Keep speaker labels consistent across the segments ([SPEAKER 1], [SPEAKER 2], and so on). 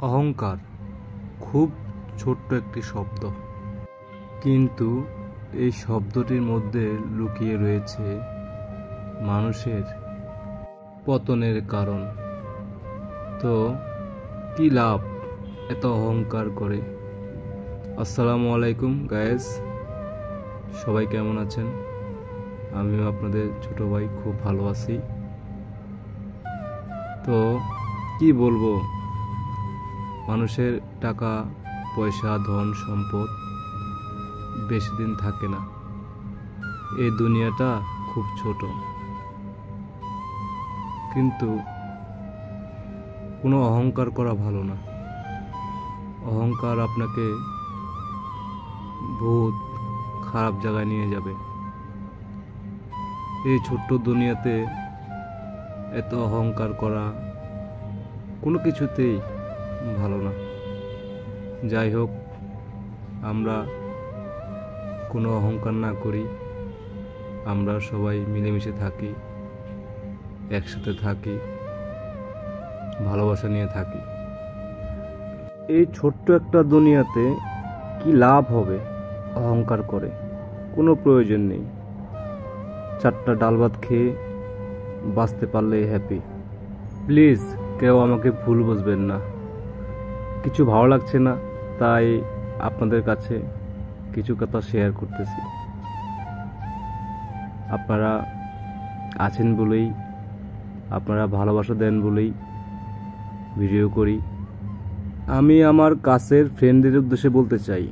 [SPEAKER 1] অহংকার খুব ছোট্ট একটি শব্দ, কিন্তু এই শব্দটির মধ্যে লুকিয়ে রয়েছে মানুষের পতনের কারণ। তো কি লাভ এত অহংকার করে? আসসালামু আলাইকুম গায়েস, সবাই কেমন আছেন? আমিও আপনাদের ছোট ভাই খুব ভালো আছি। তো কি বলবো, মানুষের টাকা পয়সা ধন সম্পদ বেশি দিন থাকে না। এই দুনিয়াটা খুব ছোট, কিন্তু কোনো অহংকার করা ভালো না। অহংকার আপনাকে বহুত খারাপ জায়গায় নিয়ে যাবে। এই ছোট্ট দুনিয়াতে এত অহংকার করা কোনো কিছুতেই ভালো না। যাই হোক, আমরা কোনো অহংকার না করি, আমরা সবাই মিলেমিশে থাকি, একসাথে থাকি, ভালোবাসা নিয়ে থাকি। এই ছোট্ট একটা দুনিয়াতে কি লাভ হবে অহংকার করে? কোনো প্রয়োজন নেই। 4টা ডাল ভাত খেয়ে বাঁচতে পারলেই হ্যাপি। প্লিজ কেউ আমাকে ভুল বুঝবেন না। কিছু ভালো লাগছে না, তাই আপনাদের কাছে কিছু কথা শেয়ার করতেছি। আপনারা আছেন বলেই, আপনারা ভালোবাসা দেন বলেই ভিডিও করি। আমি আমার কাছের ফ্রেন্ডদের উদ্দেশ্যে বলতে চাই,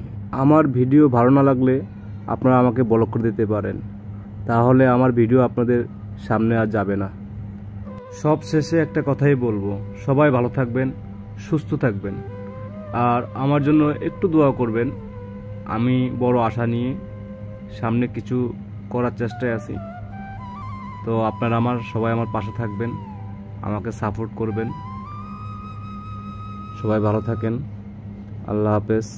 [SPEAKER 1] আমার ভিডিও ভালো না লাগলে আপনারা আমাকে ব্লক করে দিতে পারেন, তাহলে আমার ভিডিও আপনাদের সামনে আর যাবে না। সব শেষে একটা কথাই বলবো, সবাই ভালো থাকবেন, সুস্থ থাকবেন, আর আমার জন্য একটু দোয়া করবেন। আমি বড় আশা নিয়ে সামনে কিছু করার চেষ্টায় আছি। তো আপনারা সবাই আমার পাশে থাকবেন, আমাকে সাপোর্ট করবেন। সবাই ভালো থাকেন। আল্লাহ হাফেজ।